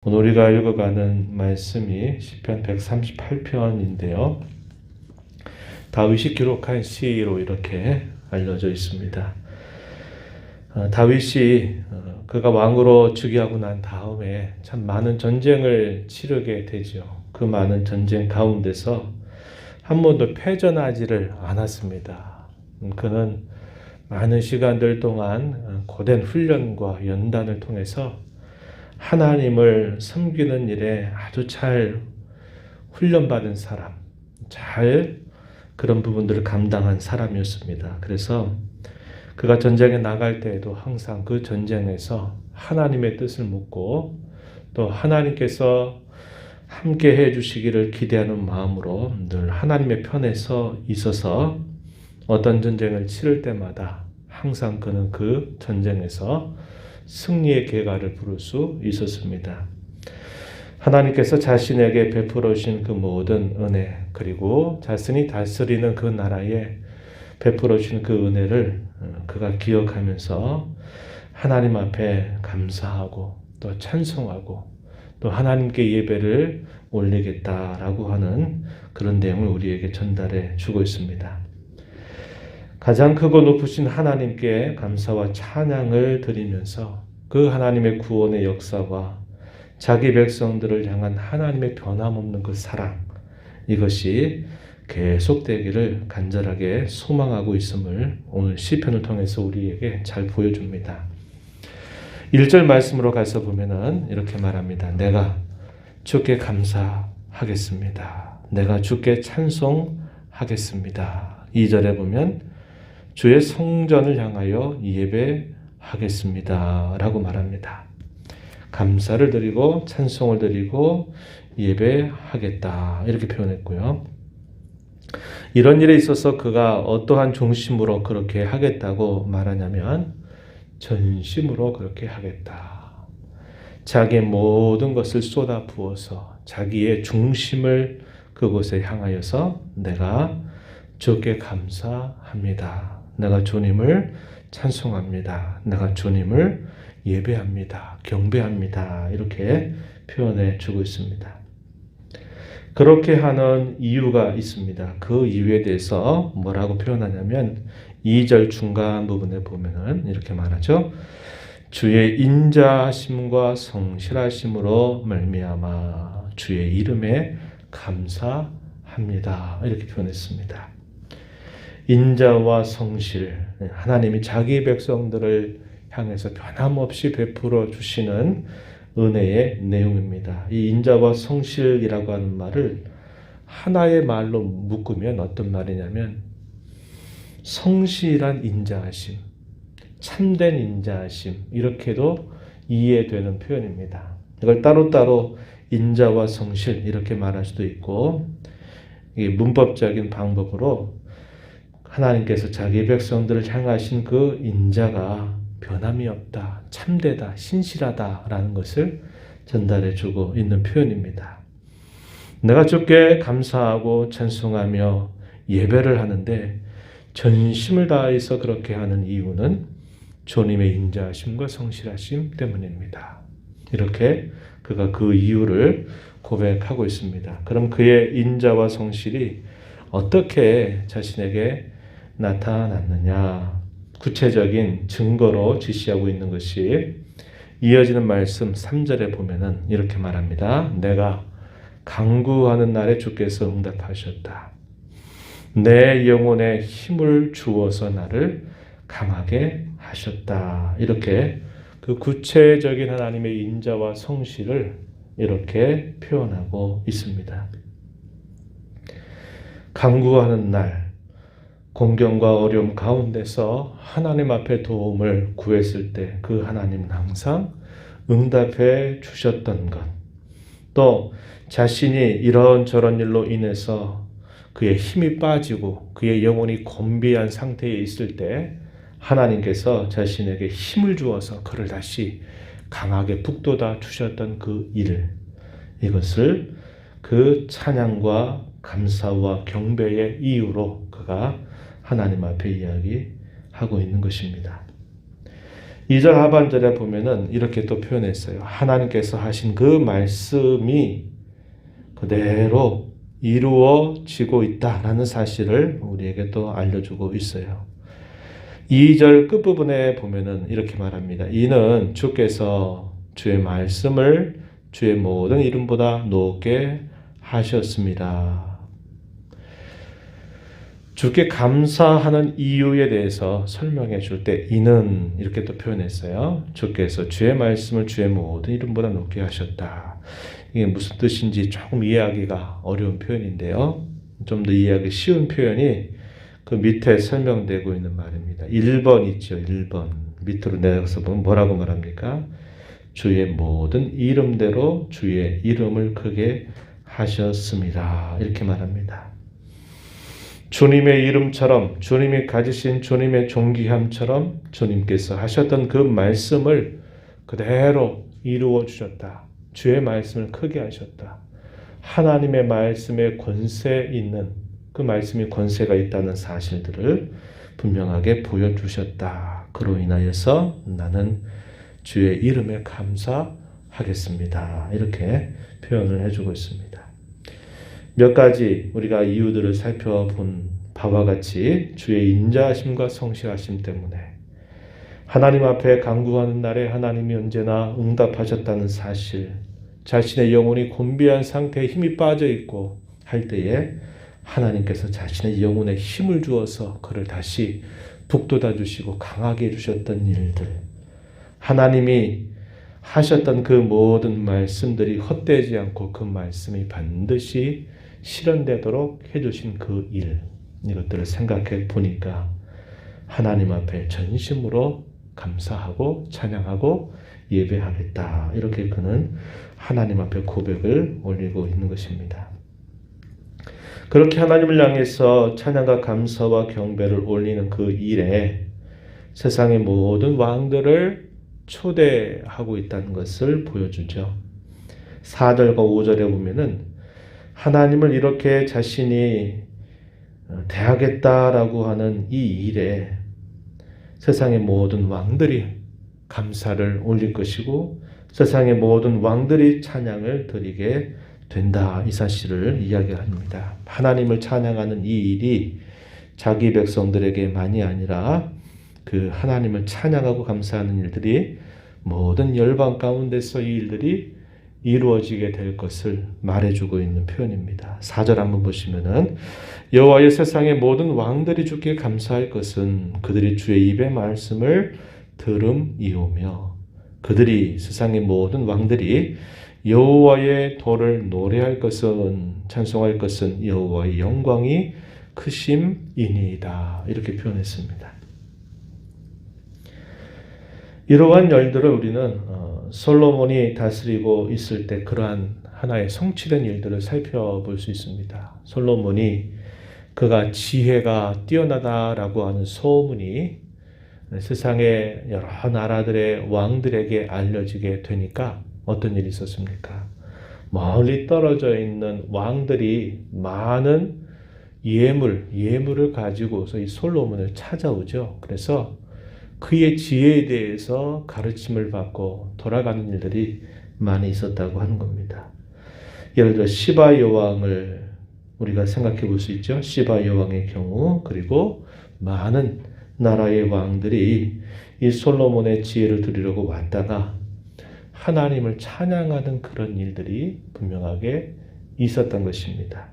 오늘 우리가 읽어가는 말씀이 시편 138편인데요. 다윗이 기록한 시로 이렇게 알려져 있습니다. 다윗이 그가 왕으로 즉위하고 난 다음에 참 많은 전쟁을 치르게 되죠. 그 많은 전쟁 가운데서 한 번도 패전하지를 않았습니다. 그는 많은 시간들 동안 고된 훈련과 연단을 통해서 하나님을 섬기는 일에 아주 잘 훈련받은 사람, 잘 그런 부분들을 감당한 사람이었습니다. 그래서 그가 전쟁에 나갈 때에도 항상 그 전쟁에서 하나님의 뜻을 묻고 또 하나님께서 함께 해 주시기를 기대하는 마음으로 늘 하나님의 편에서 있어서 어떤 전쟁을 치를 때마다 항상 그는 그 전쟁에서 승리의 계가를 부를 수 있었습니다. 하나님께서 자신에게 베풀어 주신 그 모든 은혜, 그리고 자신이 다스리는 그 나라에 베풀어 주신 그 은혜를 그가 기억하면서 하나님 앞에 감사하고 또 찬송하고 또 하나님께 예배를 올리겠다라고 하는 그런 내용을 우리에게 전달해 주고 있습니다. 가장 크고 높으신 하나님께 감사와 찬양을 드리면서 그 하나님의 구원의 역사와 자기 백성들을 향한 하나님의 변함없는 그 사랑, 이것이 계속되기를 간절하게 소망하고 있음을 오늘 시편을 통해서 우리에게 잘 보여줍니다. 1절 말씀으로 가서 보면은 이렇게 말합니다. 내가 주께 감사하겠습니다. 내가 주께 찬송하겠습니다. 2절에 보면 주의 성전을 향하여 예배하겠습니다 라고 말합니다. 감사를 드리고 찬송을 드리고 예배하겠다 이렇게 표현했고요. 이런 일에 있어서 그가 어떠한 중심으로 그렇게 하겠다고 말하냐면 전심으로 그렇게 하겠다. 자기의 모든 것을 쏟아 부어서 자기의 중심을 그곳에 향하여서 내가 주께 감사합니다. 내가 주님을 찬송합니다. 내가 주님을 예배합니다. 경배합니다. 이렇게 표현해 주고 있습니다. 그렇게 하는 이유가 있습니다. 그 이유에 대해서 뭐라고 표현하냐면 2절 중간 부분에 보면은 이렇게 말하죠. 주의 인자하심과 성실하심으로 말미암아 주의 이름에 감사합니다. 이렇게 표현했습니다. 인자와 성실, 하나님이 자기 백성들을 향해서 변함없이 베풀어 주시는 은혜의 내용입니다. 이 인자와 성실이라고 하는 말을 하나의 말로 묶으면 어떤 말이냐면 성실한 인자하심, 참된 인자하심 이렇게도 이해되는 표현입니다. 이걸 따로따로 인자와 성실 이렇게 말할 수도 있고 문법적인 방법으로 하나님께서 자기 백성들을 향하신 그 인자가 변함이 없다, 참되다, 신실하다라는 것을 전달해 주고 있는 표현입니다. 내가 주께 감사하고 찬송하며 예배를 하는데 전심을 다해서 그렇게 하는 이유는 주님의 인자하심과 성실하심 때문입니다. 이렇게 그가 그 이유를 고백하고 있습니다. 그럼 그의 인자와 성실이 어떻게 자신에게 나타났느냐? 구체적인 증거로 지시하고 있는 것이 이어지는 말씀 3절에 보면은 이렇게 말합니다. 내가 간구하는 날에 주께서 응답하셨다. 내 영혼에 힘을 주어서 나를 강하게 하셨다. 이렇게 그 구체적인 하나님의 인자와 성실을 이렇게 표현하고 있습니다. 간구하는 날, 공경과 어려움 가운데서 하나님 앞에 도움을 구했을 때 그 하나님은 항상 응답해 주셨던 것, 또 자신이 이런저런 일로 인해서 그의 힘이 빠지고 그의 영혼이 곤비한 상태에 있을 때 하나님께서 자신에게 힘을 주어서 그를 다시 강하게 북돋아 주셨던 그 일, 이것을 그 찬양과 감사와 경배의 이유로 그가 하나님 앞에 이야기하고 있는 것입니다. 2절 하반절에 보면은 이렇게 또 표현했어요. 하나님께서 하신 그 말씀이 그대로 이루어지고 있다라는 사실을 우리에게 또 알려주고 있어요. 2절 끝부분에 보면은 이렇게 말합니다. 이는 주께서 주의 말씀을 주의 모든 이름보다 높게 하셨습니다. 주께 감사하는 이유에 대해서 설명해 줄 때 이는 이렇게 또 표현했어요. 주께서 주의 말씀을 주의 모든 이름보다 높게 하셨다. 이게 무슨 뜻인지 조금 이해하기가 어려운 표현인데요. 좀 더 이해하기 쉬운 표현이 그 밑에 설명되고 있는 말입니다. 1번 있죠. 1번. 밑으로 내려서 보면 뭐라고 말합니까? 주의 모든 이름대로 주의 이름을 크게 하셨습니다. 이렇게 말합니다. 주님의 이름처럼 주님이 가지신 주님의 존귀함처럼 주님께서 하셨던 그 말씀을 그대로 이루어 주셨다. 주의 말씀을 크게 하셨다. 하나님의 말씀에 권세 있는 그 말씀이 권세가 있다는 사실들을 분명하게 보여주셨다. 그로 인하여서 나는 주의 이름에 감사하겠습니다. 이렇게 표현을 해주고 있습니다. 몇 가지 우리가 이유들을 살펴본 바와 같이 주의 인자하심과 성실하심 때문에 하나님 앞에 간구하는 날에 하나님이 언제나 응답하셨다는 사실, 자신의 영혼이 곤비한 상태에 힘이 빠져 있고 할 때에 하나님께서 자신의 영혼에 힘을 주어서 그를 다시 북돋아 주시고 강하게 해주셨던 일들, 하나님이 하셨던 그 모든 말씀들이 헛되지 않고 그 말씀이 반드시 실현되도록 해주신 그 일, 이것들을 생각해 보니까 하나님 앞에 전심으로 감사하고 찬양하고 예배하겠다. 이렇게 그는 하나님 앞에 고백을 올리고 있는 것입니다. 그렇게 하나님을 향해서 찬양과 감사와 경배를 올리는 그 일에 세상의 모든 왕들을 초대하고 있다는 것을 보여주죠. 4절과 5절에 보면은 하나님을 이렇게 자신이 대하겠다라고 하는 이 일에 세상의 모든 왕들이 감사를 올릴 것이고 세상의 모든 왕들이 찬양을 드리게 된다. 이 사실을 이야기합니다. 하나님을 찬양하는 이 일이 자기 백성들에게만이 아니라 그 하나님을 찬양하고 감사하는 일들이 모든 열방 가운데서 이 일들이 이루어지게 될 것을 말해주고 있는 표현입니다. 4절 한번 보시면은 여호와의 세상의 모든 왕들이 주께 감사할 것은 그들이 주의 입의 말씀을 들음이오며 그들이 세상의 모든 왕들이 여호와의 도를 노래할 것은 찬송할 것은 여호와의 영광이 크심이니이다. 이렇게 표현했습니다. 이러한 일들을 우리는 솔로몬이 다스리고 있을 때 그러한 하나의 성취된 일들을 살펴볼 수 있습니다. 솔로몬이 그가 지혜가 뛰어나다라고 하는 소문이 세상의 여러 나라들의 왕들에게 알려지게 되니까 어떤 일이 있었습니까? 멀리 떨어져 있는 왕들이 많은 예물을 가지고서 이 솔로몬을 찾아오죠. 그래서 그의 지혜에 대해서 가르침을 받고 돌아가는 일들이 많이 있었다고 하는 겁니다. 예를 들어 시바 여왕을 우리가 생각해 볼 수 있죠. 시바 여왕의 경우 그리고 많은 나라의 왕들이 이 솔로몬의 지혜를 들으려고 왔다가 하나님을 찬양하는 그런 일들이 분명하게 있었던 것입니다.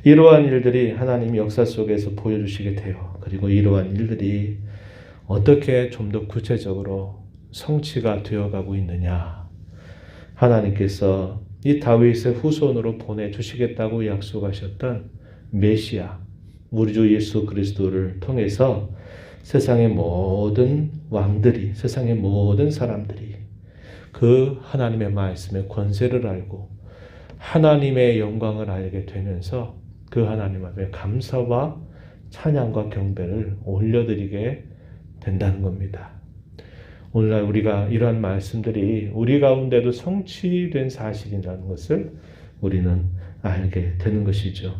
이러한 일들이 하나님이 역사 속에서 보여주시게 돼요. 그리고 이러한 일들이 어떻게 좀 더 구체적으로 성취가 되어가고 있느냐. 하나님께서 이 다윗의 후손으로 보내주시겠다고 약속하셨던 메시아, 우리 주 예수 그리스도를 통해서 세상의 모든 왕들이, 세상의 모든 사람들이 그 하나님의 말씀의 권세를 알고 하나님의 영광을 알게 되면서 그 하나님 앞에 감사와 찬양과 경배를 올려드리게 된다는 겁니다. 오늘날 우리가 이러한 말씀들이 우리 가운데도 성취된 사실이라는 것을 우리는 알게 되는 것이죠.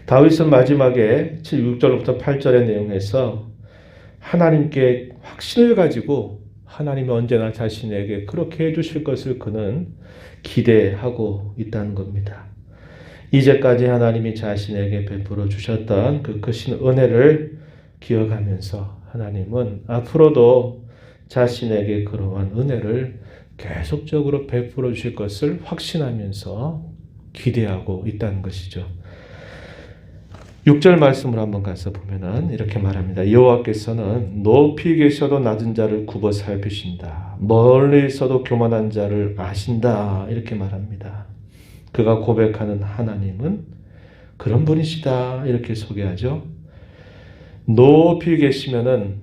다윗은 마지막에 6절부터 8절의 내용에서 하나님께 확신을 가지고 하나님이 언제나 자신에게 그렇게 해주실 것을 그는 기대하고 있다는 겁니다. 이제까지 하나님이 자신에게 베풀어 주셨던 그 크신 은혜를 기억하면서 하나님은 앞으로도 자신에게 그러한 은혜를 계속적으로 베풀어 주실 것을 확신하면서 기대하고 있다는 것이죠. 6절 말씀을 한번 가서 보면은 이렇게 말합니다. 여호와께서는 높이 계셔도 낮은 자를 굽어 살피신다. 멀리 있어도 교만한 자를 아신다. 이렇게 말합니다. 그가 고백하는 하나님은 그런 분이시다. 이렇게 소개하죠. 높이 계시면은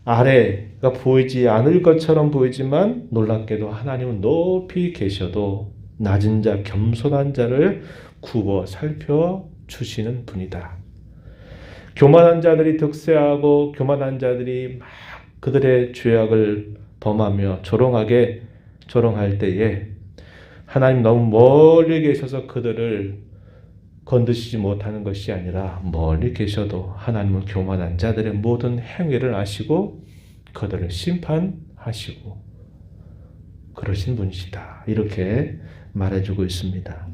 아래가 보이지 않을 것처럼 보이지만 놀랍게도 하나님은 높이 계셔도 낮은 자, 겸손한 자를 굽어 살펴 주시는 분이다. 교만한 자들이 득세하고 교만한 자들이 막 그들의 죄악을 범하며 조롱할 때에 하나님 너무 멀리 계셔서 그들을 건드시지 못하는 것이 아니라 멀리 계셔도 하나님은 교만한 자들의 모든 행위를 아시고 그들을 심판하시고 그러신 분이시다. 이렇게 말해주고 있습니다.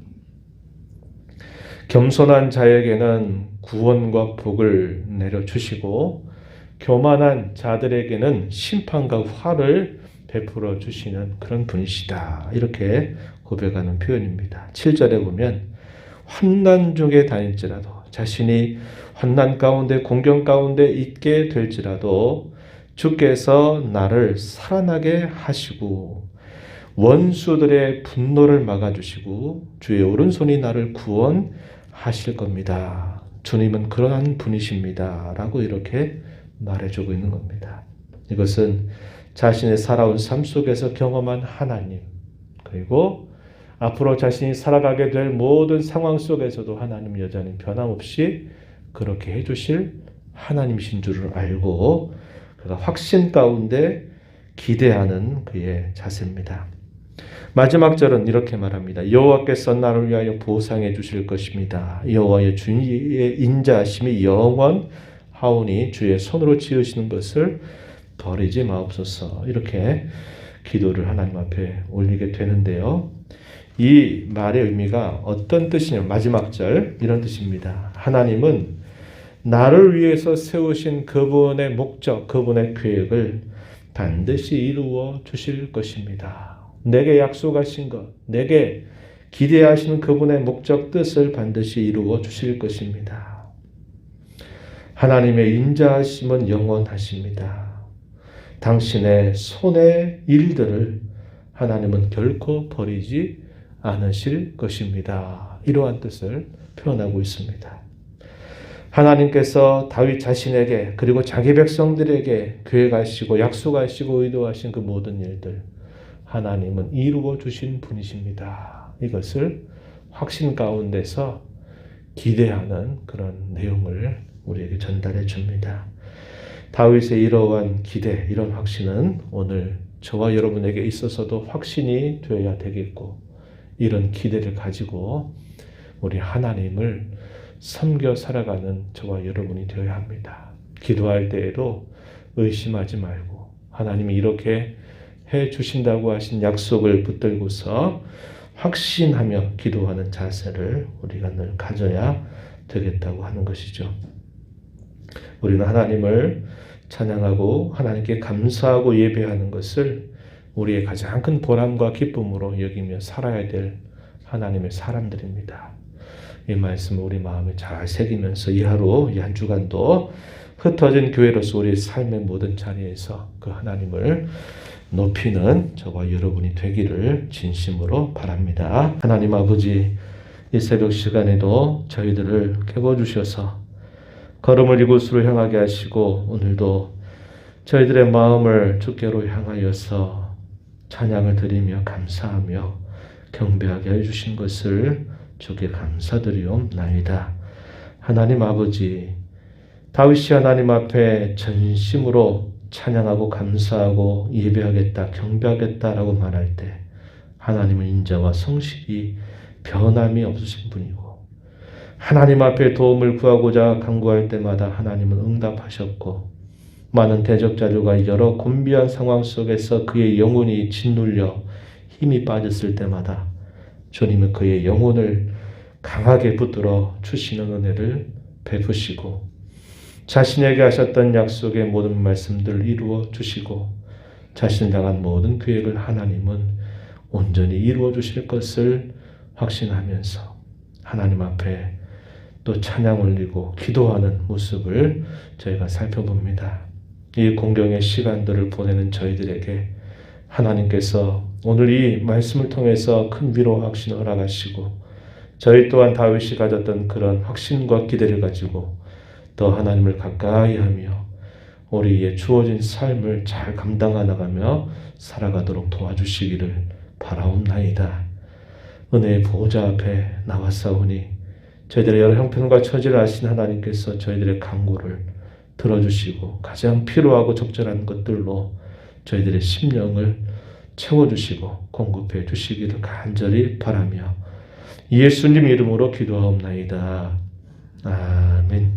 겸손한 자에게는 구원과 복을 내려주시고 교만한 자들에게는 심판과 화를 베풀어 주시는 그런 분이시다. 이렇게 고백하는 표현입니다. 7절에 보면 환난 중에 다닐지라도 자신이 환난 가운데 공경 가운데 있게 될지라도 주께서 나를 살아나게 하시고 원수들의 분노를 막아주시고 주의 오른손이 나를 구원하실 겁니다. 주님은 그러한 분이십니다. 라고 이렇게 말해주고 있는 겁니다. 이것은 자신의 살아온 삶 속에서 경험한 하나님, 그리고 앞으로 자신이 살아가게 될 모든 상황 속에서도 하나님 여전히 변함없이 그렇게 해주실 하나님이신 줄을 알고 그가 확신 가운데 기대하는 그의 자세입니다. 마지막 절은 이렇게 말합니다. 여호와께서 나를 위하여 보상해 주실 것입니다. 여호와의 주의 인자하심이 영원하오니 주의 손으로 지으시는 것을 버리지 마옵소서. 이렇게 기도를 하나님 앞에 올리게 되는데요. 이 말의 의미가 어떤 뜻이냐면 마지막 절 이런 뜻입니다. 하나님은 나를 위해서 세우신 그분의 목적, 그분의 계획을 반드시 이루어 주실 것입니다. 내게 약속하신 것, 내게 기대하시는 그분의 목적 뜻을 반드시 이루어 주실 것입니다. 하나님의 인자하심은 영원하십니다. 당신의 손의 일들을 하나님은 결코 버리지 않으실 것입니다. 이러한 뜻을 표현하고 있습니다. 하나님께서 다윗 자신에게 그리고 자기 백성들에게 계획하시고 약속하시고 의도하신 그 모든 일들 하나님은 이루어 주신 분이십니다. 이것을 확신 가운데서 기대하는 그런 내용을 우리에게 전달해 줍니다. 다윗의 이러한 기대, 이런 확신은 오늘 저와 여러분에게 있어서도 확신이 되어야 되겠고 이런 기대를 가지고 우리 하나님을 섬겨 살아가는 저와 여러분이 되어야 합니다. 기도할 때에도 의심하지 말고 하나님이 이렇게 해 주신다고 하신 약속을 붙들고서 확신하며 기도하는 자세를 우리가 늘 가져야 되겠다고 하는 것이죠. 우리는 하나님을 찬양하고 하나님께 감사하고 예배하는 것을 우리의 가장 큰 보람과 기쁨으로 여기며 살아야 될 하나님의 사람들입니다. 이 말씀을 우리 마음에 잘 새기면서 이 하루, 이 한 주간도 흩어진 교회로서 우리 삶의 모든 자리에서 그 하나님을 높이는 저와 여러분이 되기를 진심으로 바랍니다. 하나님 아버지, 이 새벽 시간에도 저희들을 깨워주셔서 걸음을 이곳으로 향하게 하시고 오늘도 저희들의 마음을 주께로 향하여서 찬양을 드리며 감사하며 경배하게 해주신 것을 주께 감사드리옵나이다. 하나님 아버지, 다윗이 하나님 앞에 전심으로 찬양하고 감사하고 예배하겠다, 경배하겠다라고 말할 때 하나님은 인자와 성실히 변함이 없으신 분이고 하나님 앞에 도움을 구하고자 간구할 때마다 하나님은 응답하셨고 많은 대적자들과 여러 곤비한 상황 속에서 그의 영혼이 짓눌려 힘이 빠졌을 때마다 주님은 그의 영혼을 강하게 붙들어 주시는 은혜를 베푸시고 자신에게 하셨던 약속의 모든 말씀들을 이루어 주시고 자신을 향한 모든 계획을 하나님은 온전히 이루어 주실 것을 확신하면서 하나님 앞에 또 찬양 올리고 기도하는 모습을 저희가 살펴봅니다. 이 공경의 시간들을 보내는 저희들에게 하나님께서 오늘 이 말씀을 통해서 큰 위로와 확신을 허락하시고 저희 또한 다윗이 가졌던 그런 확신과 기대를 가지고 더 하나님을 가까이 하며 우리의 주어진 삶을 잘 감당해 나가며 살아가도록 도와주시기를 바라옵나이다. 은혜의 보호자 앞에 나왔사오니 저희들의 여러 형편과 처지를 아신 하나님께서 저희들의 간구를 들어주시고 가장 필요하고 적절한 것들로 저희들의 심령을 채워주시고 공급해 주시기를 간절히 바라며 예수님 이름으로 기도하옵나이다. 아멘.